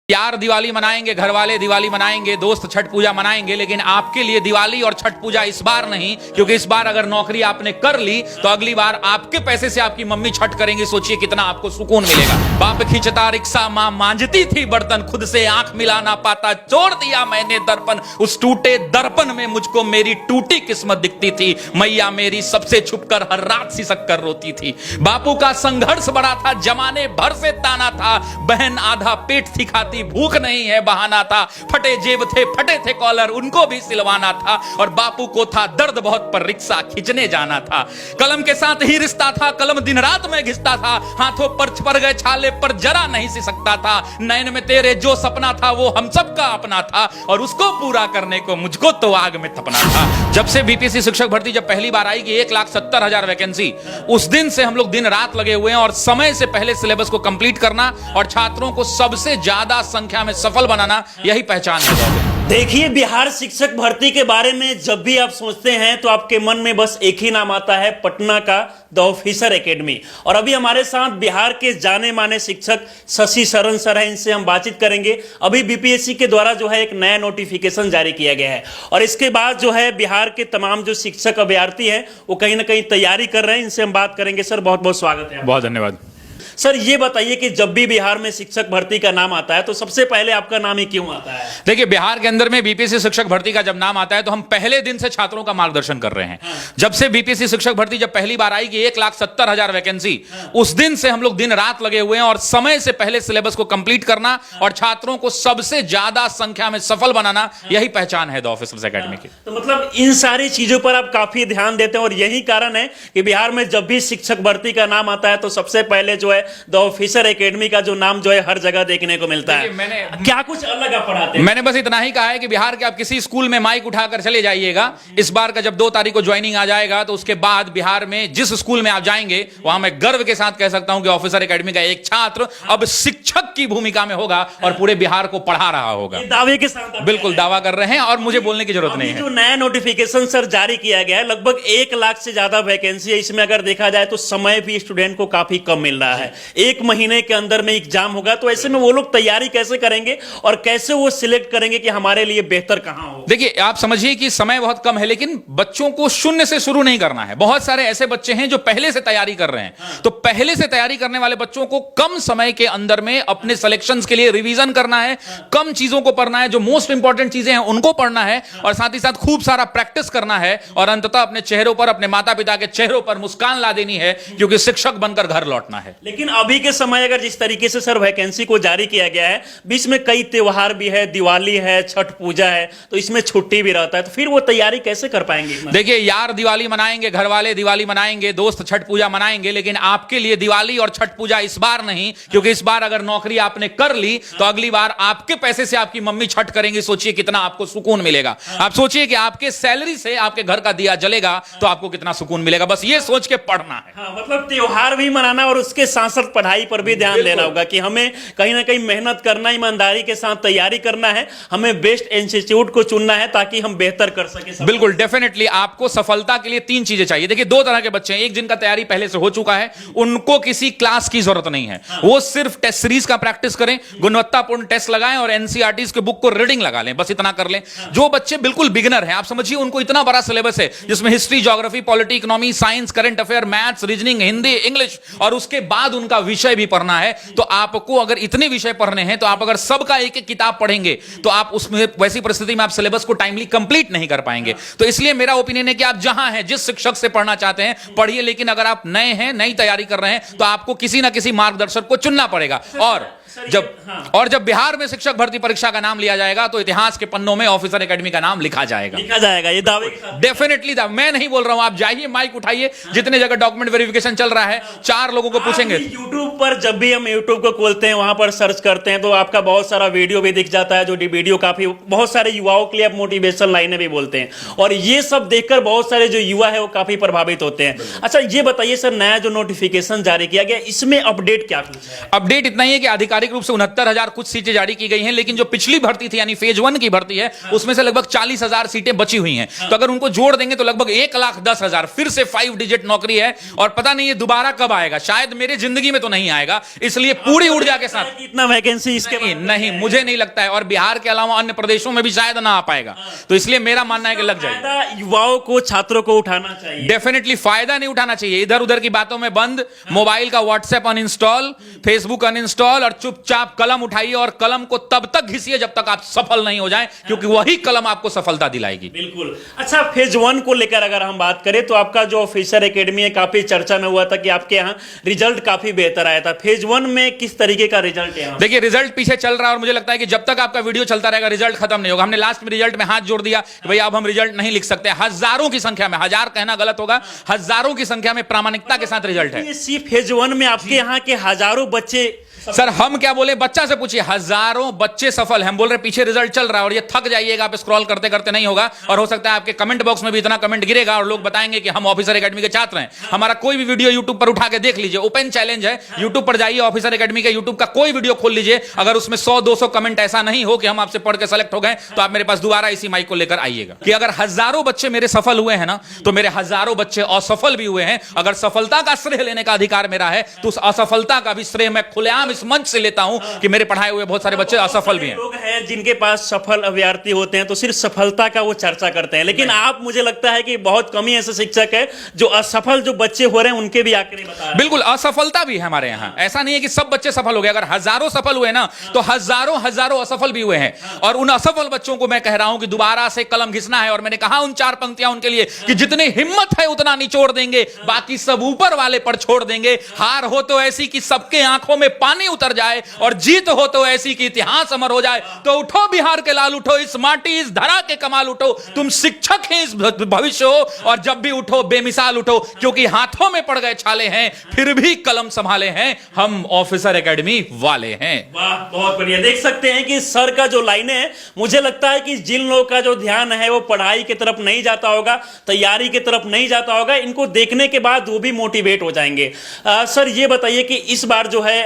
यार दिवाली मनाएंगे, घर वाले दिवाली मनाएंगे, दोस्त छठ पूजा मनाएंगे, लेकिन आपके लिए दिवाली और छठ पूजा इस बार नहीं, क्योंकि इस बार अगर नौकरी आपने कर ली तो अगली बार आपके पैसे से आपकी मम्मी छठ करेंगी। सोचिए कितना आपको सुकून मिलेगा। बाप खींचता रिक्शा, मां मांजती थी बर्तन, खुद से आंख मिला ना पाता, छोड़ दिया मैंने दर्पण। उस टूटे दर्पण में मुझको मेरी टूटी किस्मत दिखती थी। मैया मेरी सबसे छुपकर हर रात सिसक कर रोती थी। बापू का संघर्ष बड़ा था, जमाने भर से ताना था। बहन आधा पेट थी खाती, भूख नहीं है बहाना था। फटे जेब थे, फटे थे कॉलर, उनको भी सिलवाना था। और बापू को था दर्द बहुत, पर रिक्शा खींचने जाना था। कलम के साथ ही रिश्ता था, कलम दिन रात में घिसता था। हाथों पर पड़ गए छाले, पर जरा नहीं सिसकता था। नैन में तेरे जो सपना था वो हम सबका अपना था, और उसको पूरा करने को मुझको तो आग में तपना था। जब से बीपीएससी शिक्षक भर्ती जब पहली बार आई कि 1,70,000 वैकेंसी, उस दिन से हम लोग दिन रात लगे हुए हैं और समय से पहले सिलेबस को कंप्लीट करना और छात्रों को सबसे ज्यादा संख्या में सफल बनाना, यही पहचान है। देखिए, बिहार शिक्षक भर्ती के बारे में जब भी आप सोचते हैं तो आपके मन में बस एक ही नाम आता है, पटना का द ऑफिसर एकेडमी। और अभी हमारे साथ बिहार के जाने माने शिक्षक शशि शरण सर हैं, इनसे हम बातचीत करेंगे। अभी बीपीएससी के द्वारा जो है एक नया नोटिफिकेशन जारी किया गया है, और इसके बाद जो है बिहार के तमाम जो शिक्षक अभ्यर्थी हैं वो कहीं ना कहीं तैयारी कर रहे हैं। इनसे हम बात करेंगे। सर बहुत बहुत स्वागत है। बहुत धन्यवाद। सर ये बताइए कि जब भी बिहार में शिक्षक भर्ती का नाम आता है तो सबसे पहले आपका नाम ही क्यों आता है? देखिए, बिहार के अंदर में बीपीएससी शिक्षक भर्ती का जब नाम आता है तो हम पहले दिन से छात्रों का मार्गदर्शन कर रहे हैं। जब से बीपीएससी शिक्षक भर्ती जब पहली बार आई कि 1,70,000 वैकेंसी, उस दिन से हम लोग दिन रात लगे हुए हैं और समय से पहले सिलेबस को कंप्लीट करना और छात्रों को सबसे ज्यादा संख्या में सफल बनाना, यही पहचान है द ऑफिसर्स एकेडमी की। तो मतलब इन सारी चीजों पर आप काफी ध्यान देते हैं, और यही कारण है कि बिहार में जब भी शिक्षक भर्ती का नाम आता है तो सबसे पहले जो है द ऑफिसर एकेडमी का जो नाम जो है हर जगह देखने को मिलता है। क्या कुछ अलग आप पढ़ाते हैं? मैंने बस इतना ही कहा है कि बिहार के आप किसी स्कूल में माइक उठाकर चले जाइएगा। इस बार का जब 2 तारीख को ज्वाइनिंग आ जाएगा तो उसके बाद बिहार में जिस स्कूल में आप जाएंगे वहां मैं गर्व के साथ कह सकता हूं कि ऑफिसर एकेडमी का एक छात्र अब शिक्षक की भूमिका में होगा और पूरे बिहार को पढ़ा रहा होगा। दावे के साथ बिल्कुल दावा कर रहे हैं और मुझे बोलने की जरूरत नहीं है। जो नया नोटिफिकेशन सर जारी किया गया है, लगभग 1 लाख से ज्यादा वैकेंसी है। इसमें अगर देखा जाए तो समय भी स्टूडेंट को काफी कम मिल रहा है। 1 महीने के अंदर में एग्जाम होगा, तो ऐसे में वो लोग तैयारी कैसे करेंगे और कैसे वो सिलेक्ट करेंगे कि हमारे लिए बेहतर कहां हो? देखिए, आप समझिए कि समय बहुत कम है, लेकिन बच्चों को शून्य से शुरू नहीं करना है। बहुत सारे ऐसे बच्चे हैं जो पहले से तैयारी कर रहे हैं। तो पहले से तैयारी करने वाले बच्चों को कम समय के अंदर में अपने सिलेक्शंस के लिए रिवीजन करना है, कम चीजों को पढ़ना है, जो मोस्ट इंपॉर्टेंट चीजें हैं उनको पढ़ना है, और साथ ही साथ खूब सारा प्रैक्टिस करना है, और अंततः अपने चेहरों पर, अपने माता पिता के चेहरों पर मुस्कान ला देनी है, क्योंकि शिक्षक बनकर घर लौटना है। लेकिन अभी के समय अगर जिस तरीके से सर वैकेंसी को जारी किया गया है, बीच में कई त्योहार भी है, दिवाली है, छठ पूजा है, तो इसमें छुट्टी भी रहता है, तो फिर वो तैयारी कैसे कर पाएंगे? देखिए, यार दिवाली मनाएंगे, घर वाले दिवाली मनाएंगे, दोस्त छठ पूजा मनाएंगे, लेकिन आपके लिए दिवाली और छठ पूजा इस बार नहीं, क्योंकि इस बार अगर नौकरी आपने कर ली तो अगली बार आपके पैसे से आपकी मम्मी छठ करेंगी। सोचिए कितना आपको सुकून मिलेगा। आप सोचिए कि आपके सैलरी से आपके घर का दिया जलेगा तो आपको कितना सुकून मिलेगा। बस ये सोच के पढ़ना है। हाँ, मतलब त्योहार भी मनाना और उसके साथ साथ पढ़ाई पर भी ध्यान देना होगा कि हमें कहीं ना कहीं मेहनत करना, ईमानदारी के साथ तैयारी करना है, हमें बेस्ट इंस्टीट्यूट को चुनना है ताकि हम बेहतर कर सके। बिल्कुल, डेफिनेटली आपको सफलता के लिए 3 चीजें चाहिए। देखिए, 2 तरह के बच्चे हैं। एक जिनका तैयारी पहले से हो चुका है, उनको किसी क्लास की जरूरत नहीं है। वो सिर्फ टेस्ट सीरीज का प्रैक्टिस करें, गुणवत्तापूर्ण टेस्ट लगाएं और एनसीईआरटी के बुक को रीडिंग लगा लें, बस इतना कर लें। जो बच्चे बिल्कुल बिगिनर हैं, आप समझिए उनको इतना बड़ा सिलेबस है जिसमें history, geography, polity, economy, science, current affair, maths, reasoning, Hindi, English, और उसके बाद उनका विषय भी पढ़ना है। तो आपको अगर इतने विषय पढ़ने हैं तो आप अगर सबका एक-एक किताब पढ़ेंगे तो आप उसमें वैसी परिस्थिति में आप सिलेबस को टाइमली कंप्लीट नहीं कर पाएंगे। तो इसलिए मेरा ओपिनियन है कि आप जहां हैं, जिस शिक्षक से पढ़ना चाहते हैं पढ़िए, लेकिन अगर आप नए हैं, नई तैयारी कर रहे हैं तो आपको किसी ना किसी मार्गदर्शक को चुनना पड़ेगा। और जब बिहार में शिक्षक भर्ती परीक्षा का नाम लिया जाएगा तो इतिहास के पन्नों में ऑफिसर एकेडमी का नाम लिखा जाएगा। ये दावे डेफिनेटली मैं नहीं बोल रहा हूं, आप जाइए, माइक उठाइए, जितने जगह डॉक्यूमेंट वेरिफिकेशन चल रहा है 4 लोगों को पूछेंगे। यूट्यूब पर जब भी हम यूट्यूब को खोलते हैं, वहां पर सर्च करते हैं तो आपका बहुत सारा वीडियो भी दिख जाता है, जो वीडियो काफी बहुत सारे युवाओं के लिए आप मोटिवेशन लाइनें भी बोलते हैं, और ये सब देखकर बहुत सारे जो युवा है वो काफी प्रभावित होते हैं। अच्छा, ये बताइए सर, नया जो नोटिफिकेशन जारी किया गया इसमें अपडेट क्या कुछ है? अपडेट इतना ही है कि अधिकारी आधिकारिक रूप से 69,000 कुछ सीटें जारी की गई हैं, लेकिन जो पिछली भर्ती थी यानी फेज 1 की भर्ती है उसमें से लगभग 40,000 सीटें बची हुई हैं। तो अगर उनको जोड़ देंगे तो लगभग 1,10,000 फिर से 5 डिजिट नौकरी है, और पता नहीं ये दोबारा कब आएगा, शायद मेरे जिंदगी में तो नहीं आएगा। इसलिए पूरी ऊर्जा के साथ इतना वैकेंसी इसके नहीं मुझे नहीं लगता है, और बिहार के अलावा अन्य प्रदेशों में भी शायद ना आ पाएगा। तो इसलिए मेरा मानना है कि लग जाएगा। युवाओं को, छात्रों को उठाना चाहिए, डेफिनेटली फायदा नहीं उठाना चाहिए, इधर उधर की बातों में बंद, मोबाइल का व्हाट्सएप अनइंस्टॉल, फेसबुक अनइंस्टॉल, और चुपचाप कलम उठाइए और कलम को तब तक घिसिए जब तक आप सफल नहीं हो जाएं, क्योंकि वही कलम आपको सफलता दिलाएगी। बिल्कुल। अच्छा, फेज 1 को लेकर अगर हम बात करें तो आपका जो ऑफिसर एकेडमी है, काफी चर्चा में हुआ था कि आपके यहाँ रिजल्ट काफी बेहतर आया था। फेज 1 में किस तरीके का रिजल्ट है? देखिए, रिजल्ट पीछे चल रहा है और मुझे लगता है कि जब तक आपका वीडियो चलता रहेगा रिजल्ट खत्म नहीं होगा। हमने लास्ट में रिजल्ट में हाथ जोड़ दिया कि भाई अब हम रिजल्ट नहीं लिख सकते। हजारों की संख्या में, हजार कहना गलत होगा, हजारों की संख्या में प्रामाणिकता के साथ रिजल्ट है। फेज 1 में आपके यहाँ के हजारों बच्चे, सर हम क्या बोले, बच्चा से पूछिए, हजारों बच्चे सफल हैं। हम बोल रहे पीछे रिजल्ट चल रहा है और ये थक जाइएगा, आप स्क्रॉल करते करते नहीं होगा, और हो सकता है आपके कमेंट बॉक्स में भी इतना कमेंट गिरेगा और लोग बताएंगे कि हम ऑफिसर एकेडमी के छात्र हैं। हमारा कोई भी वीडियो यूट्यूब पर उठा के देख लीजिए, ओपन चैलेंज है, यूट्यूब पर जाइए, ऑफिसर एकेडमी के यूट्यूब का कोई वीडियो खोल लीजिए, अगर उसमें 100-200 कमेंट ऐसा नहीं हो कि हम आपसे पढ़ के सेलेक्ट हो गए, तो आप मेरे पास दोबारा इसी माइक को लेकर आइएगा। कि अगर हजारों बच्चे मेरे सफल हुए हैं ना, तो मेरे हजारों बच्चे असफल भी हुए हैं। अगर सफलता का श्रेय लेने का अधिकार मेरा है तो उस असफलता का भी श्रेय मैं खुलेआम इस मंच से लेता हूं कि मेरे पढ़ाए हुए बहुत सारे बच्चे असफल भी हैं। लोग हैं जिनके पास सफल अभ्यर्थी होते हैं तो सिर्फ सफलता का वो चर्चा करते हैं, लेकिन आप, मुझे लगता है कि बहुत कम ही ऐसे शिक्षक है जो असफल जो बच्चे हो रहे हैं उनके भी आंकड़े बता रहे हैं। बिल्कुल, असफलता भी है हमारे यहाँ। ऐसा नहीं है कि सब बच्चे सफल हो गए। अगर हजारों सफल हुए ना, तो हजारों असफल भी हुए हैं। और उन असफल बच्चों को मैं कह रहा हूं कि दोबारा से कलम घिसना है। और मैंने कहा उन 4 पंक्तियां उनके लिए कि जितनी हिम्मत है उतना निचोड़ देंगे, बाकी सब ऊपर वाले पर छोड़ देंगे। हार हो तो ऐसी कि सबके आंखों में पानी उतर जाए, और जीत हो तो ऐसी कि इतिहास अमर हो जाए। तो उठो बिहार के लाल, उठो, इस माटी इस धरा के कमाल उठो, तुम शिक्षक हैं इस भविष्य हो, और जब भी उठो बेमिसाल उठो, क्योंकि हाथों में पड़ गए छाले हैं फिर भी कलम संभाले हैं, हम ऑफिसर एकेडमी वाले हैं। वाह, बहुत बढ़िया। देख सकते हैं कि सर का जो लाइनें है, मुझे लगता है कि जिन लोगों का जो ध्यान है वो पढ़ाई की तरफ नहीं जाता होगा, तैयारी की तरफ नहीं जाता होगा, इनको देखने के बाद वो भी मोटिवेट हो जाएंगे। सर ये बताइए कि इस बार जो है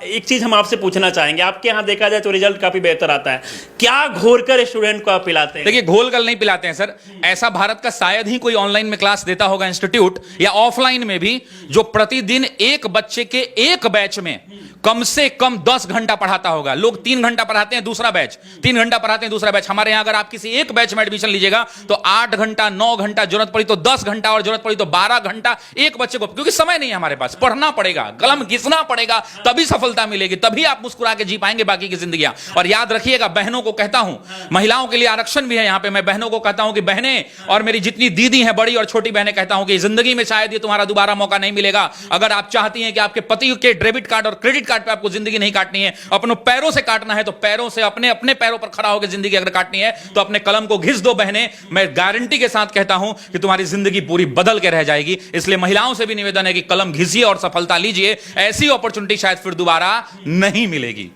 एक चीज हम आपसे पूछना चाहेंगे, आपके यहाँ देखा जाए तो रिजल्ट काफी बेहतर आता है, क्या घोर कर स्टूडेंट को आप पिलाते हैं? देखिए, घोल कर नहीं पिलाते हैं सर। ऐसा भारत का शायद ही कोई ऑनलाइन में क्लास देता होगा इंस्टीट्यूट, या ऑफलाइन में भी, जो प्रतिदिन एक बच्चे के एक बैच में कम से कम 10 घंटा पढ़ाता होगा। लोग 3 घंटा पढ़ाते हैं, दूसरा बैच 3 घंटा पढ़ाते हैं, दूसरा बैच। हमारे यहां अगर आप किसी एक बैच में एडमिशन लीजिएगा तो 8 घंटा, 9 घंटा, जरूरत पड़ी तो 10 घंटा, और जरूरत पड़ी तो 12 घंटा एक बच्चे को, क्योंकि समय नहीं है हमारे पास। पढ़ना पड़ेगा, कलम घिसना पड़ेगा, तभी सफलता मिलेगी, तभी आप मुस्कुरा के जी पाएंगे बाकी की जिंदगियां। और याद रखिएगा, बहनों को कहता हूं, महिलाओं के लिए आरक्षण भी है यहां पे, मैं बहनों को कहता हूं कि बहनें, और मेरी जितनी दीदी हैं, बड़ी और छोटी बहनें, कहता हूं कि जिंदगी में शायद ये तुम्हारा दोबारा मौका नहीं मिलेगा। अगर आप चाहती हैं कि आपके पति के डेबिट कार्ड और क्रेडिट कार्ड पे आपको जिंदगी नहीं काटनी है, अपने पैरों से काटना है, तो पैरों से अपने अपने पैरों पर खड़ा होकर जिंदगी अगर काटनी है तो अपने कलम को घिस दो बहनें। मैं गारंटी के साथ कहता हूं कि तुम्हारी जिंदगी पूरी बदल के रह जाएगी। इसलिए महिलाओं से भी निवेदन है कि कलम घिसिए और सफलता लीजिए। ऐसी अपॉर्चुनिटी शायद फिर दोबारा नहीं मिलेगी।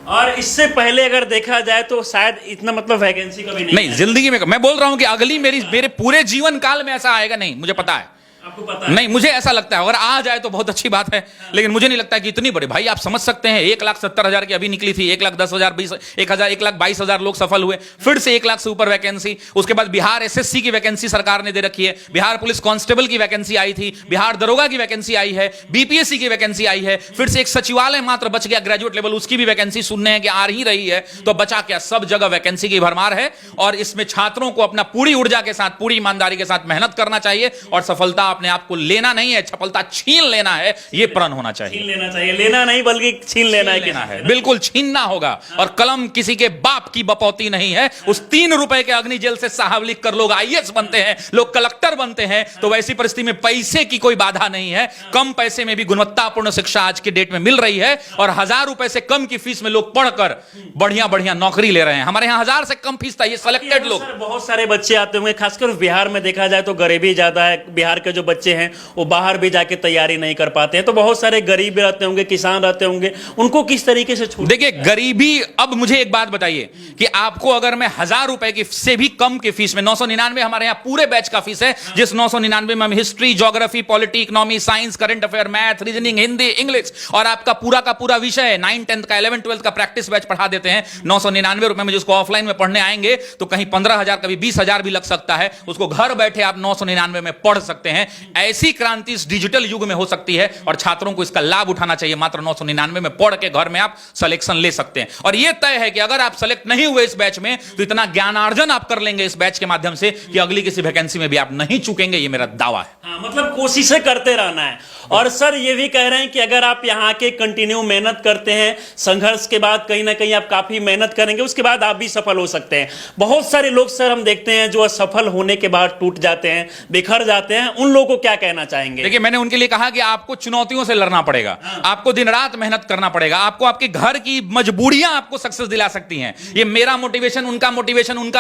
और इससे पहले अगर देखा जाए तो शायद इतना मतलब वैकेंसी कभी नहीं जिंदगी में। मैं बोल रहा हूं कि अगली मेरे पूरे जीवन काल में ऐसा आएगा नहीं, मुझे पता है। आपको पता है? नहीं, मुझे ऐसा लगता है, अगर आ जाए तो बहुत अच्छी बात है, लेकिन मुझे नहीं लगता कि इतनी बड़ी। भाई आप समझ सकते हैं, 1,70,000 की अभी निकली थी, 1,10,000, 1,22,000 लोग सफल हुए, फिर से 1 लाख से ऊपर वैकेंसी। उसके बाद बिहार एसएससी की वैकेंसी सरकार ने दे रखी है, बिहार पुलिस कांस्टेबल की वैकेंसी आई थी, बिहार दरोगा की वैकेंसी आई है, बीपीएससी की वैकेंसी आई है, फिर से एक सचिवालय मात्र बच गया ग्रेजुएट लेवल, उसकी भी वैकेंसी सुनने हैं कि आ ही रही है। तो बचा क्या, सब जगह वैकेंसी की भरमार है। और इसमें छात्रों को अपना पूरी ऊर्जा के साथ, पूरी ईमानदारी के साथ मेहनत करना चाहिए, और सफलता अपने आप को लेना नहीं है, सफलता छीन लेना है, यह प्रण होना चाहिए। छीन लेना चाहिए, लेना नहीं बल्कि छीन लेना है। बिल्कुल छीनना होगा। और कलम किसी के बाप की बपौती नहीं है। उस 3 रुपए के अग्नि जेल से साहब लिख कर लोग आईएएस बनते हैं, लोग कलेक्टर बनते हैं। तो वैसी परिस्थिति में पैसे की कोई बाधा नहीं है। कम पैसे में भी गुणवत्तापूर्ण शिक्षा आज के डेट में मिल रही है, और 1000 रुपए से कम की फीस में लोग पढ़कर बढ़िया बढ़िया नौकरी ले रहे हैं। हमारे यहां 1000 से कम फीस था, ये सिलेक्टेड लोग। बहुत सारे बच्चे आते होंगे, खासकर बिहार में देखा जाए तो गरीबी ज्यादा है, बिहार के जो बच्चे हैं वो बाहर भी जाके तैयारी नहीं कर पाते हैं, तो बहुत सारे गरीब रहते होंगे, किसान रहते होंगे, उनको किस तरीके से छूट? देखिए गरीबी, अब मुझे एक बात बताइए कि आपको अगर मैं 1000 रुपए की से भी कम की फीस में 999 हमारे यहां पूरे बैच का फीस है, जिस 999 में हम history, geography, polity, economy, science, current affair, math, reasoning, Hindi, English और आपका पूरा का पूरा विषय 9, 10 का 11, 12 का प्रैक्टिस बैच पढ़ा देते हैं 999 रुपए में। जिसको ऑफलाइन में पढ़ने आएंगे तो कहीं 15,000 कभी 20,000 भी लग सकता है, उसको घर बैठे आप 999 में पढ़ सकते हैं। ऐसी क्रांति इस डिजिटल युग में हो सकती है और छात्रों को इसका लाभ उठाना चाहिए। मात्र 999 में पढ़ के घर में आप सिलेक्शन ले सकते हैं और यह तय है कि अगर आप सेलेक्ट नहीं हुए इस बैच में तो इतना ज्ञानार्जन आप कर लेंगे इस बैच के माध्यम से कि अगली किसी वैकेंसी में भी आप नहीं चूकेंगे। यह मेरा दावा है। हाँ, मतलब कोशिशें करते रहना है। और सर ये भी कह रहे हैं कि अगर आप यहाँ के कंटिन्यू मेहनत करते हैं, संघर्ष के बाद कहीं ना कहीं आप काफी मेहनत करेंगे, उसके बाद आप भी सफल हो सकते हैं। बहुत सारे लोग सर हम देखते हैं जो असफल होने के बाद टूट जाते हैं, बिखर जाते हैं, उन लोगों को क्या कहना चाहेंगे? देखिए मैंने उनके लिए कहा कि आपको चुनौतियों से लड़ना पड़ेगा, आपको दिन रात मेहनत करना पड़ेगा, आपको आपके घर की मजबूरियां आपको सक्सेस दिला सकती हैं। ये मेरा मोटिवेशन, उनका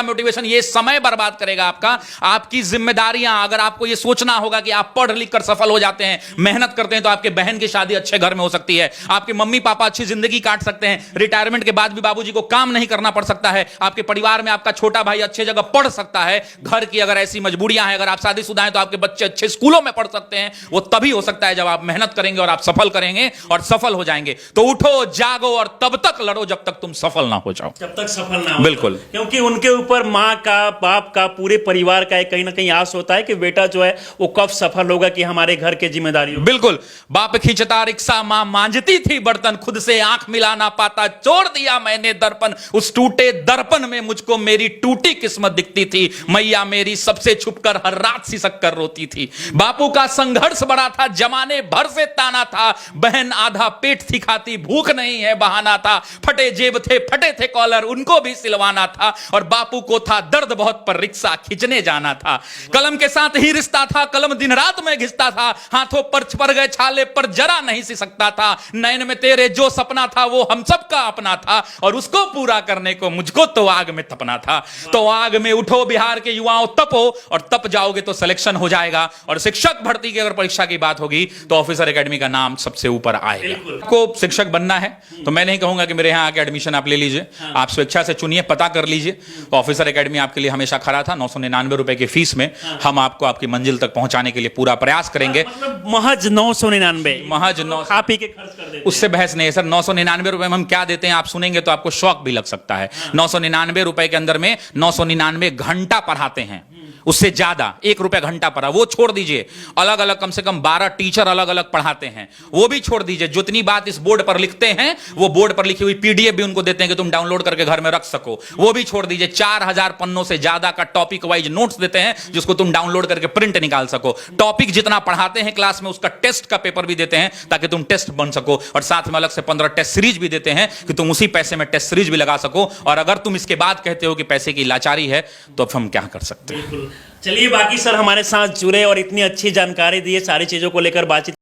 मोटिवेशन ये समय बर्बाद करेगा आपका। आपकी जिम्मेदारियां, अगर आपको ये सोचना होगा कि आप पढ़ लिख कर सफल हो जाते हैं, मेहनत करते हैं, तो आपके बहन की शादी अच्छे घर में हो सकती है, आपके मम्मी पापा अच्छी जिंदगी काट सकते हैं, रिटायरमेंट के बाद भी बाबूजी को काम नहीं करना पड़ सकता है, आपके परिवार में आपका छोटा भाई अच्छे जगह पढ़ सकता है। घर की अगर ऐसी मजबूरियां हैं, अगर आप शादीशुदा हैं तो आपके बच्चे अच्छे स्कूलों में पढ़ सकते हैं। वो तभी हो सकता है जब आप मेहनत करेंगे और आप सफल करेंगे और सफल हो जाएंगे। तो उठो, जागो और तब तक लड़ो जब तक तुम सफल ना हो जाओ, जब तक सफल ना हो। बिल्कुल, क्योंकि उनके ऊपर माँ का, बाप का, पूरे परिवार का एक कहीं ना कहीं आस होता है कि बेटा जो है वो कब सफल होगा, कि हमारे घर के जिम्मेदारी। बिल्कुल। बाप खींचता रिक्शा, मां मांजती थी बर्तन, खुद से आंख मिला ना पाता, छोड़ दिया मैंने दर्पण, उस टूटे दर्पण में मुझको मेरी टूटी किस्मत दिखती थी, मैया मेरी सबसे छुपकर हर रात सिसक कर रोती थी। बापू का संघर्ष बड़ा था, जमाने भर से ताना था, बहन आधा पेट थी खाती, भूख नहीं है बहाना था, फटे जेब थे, फटे थे कॉलर, उनको भी सिलवाना था, और बापू को था दर्द बहुत पर रिक्शा खींचने जाना था। कलम के साथ ही रिश्ता था, कलम दिन रात में घिसता था, हाथों पर पड़ गए छाले पर जरा नहीं सिसकता था, नैन में तेरे जो सपना था वो हम सबका अपना था, और उसको पूरा करने को मुझको तो आग में तपना था। तो आग में उठो बिहार के युवाओं, तपो, और तप जाओगे तो सिलेक्शन हो जाएगा। और शिक्षक भर्ती की अगर परीक्षा की बात होगी तो ऑफिसर एकेडमी का नाम सबसे ऊपर आएगा। आपको शिक्षक बनना है तो मैं नहीं कहूंगा कि मेरे यहां आके एडमिशन आप ले लीजिए, आप स्वेच्छा से चुनिए, पता कर लीजिए। ऑफिसर एकेडमी आपके लिए हमेशा खड़ा था। 999 रुपए की फीस में हम आपको आपकी मंजिल तक पहुंचाने के लिए पूरा प्रयास करेंगे। मतलब महज 999, महज 9, आप ही के खर्च कर देते, उससे बहस नहीं है सर। 999 रुपए में हम क्या देते हैं आप सुनेंगे तो आपको शौक भी लग सकता है। 999 रुपए के अंदर में 999 घंटा पढ़ाते हैं, उससे ज्यादा 1 रुपया घंटा पढ़ा वो छोड़ दीजिए। अलग अलग कम से कम 12 टीचर अलग अलग पढ़ाते हैं, वो भी छोड़ दीजिए। जितनी बात इस बोर्ड पर लिखते हैं वो बोर्ड पर लिखी हुई पीडीएफ भी उनको देते हैं कि तुम डाउनलोड करके घर में रख सको, वो भी छोड़ दीजिए। 4000 पन्नों से ज्यादा का टॉपिक वाइज नोट्स देते हैं जिसको तुम डाउनलोड करके प्रिंट निकाल सको। टॉपिक जितना पढ़ाते हैं क्लास में उसका टेस्ट का पेपर भी देते हैं ताकि तुम टेस्ट बन सको, और साथ में अलग से 15 टेस्ट सीरीज भी देते हैं कि तुम उसी पैसे में टेस्ट सीरीज भी लगा सको। और अगर तुम इसके बाद कहते हो कि पैसे की लाचारी है तो अब हम क्या कर सकते हैं। चलिए बाकी सर हमारे साथ जुड़े और इतनी अच्छी जानकारी दी है, सारी चीजों को लेकर बातचीत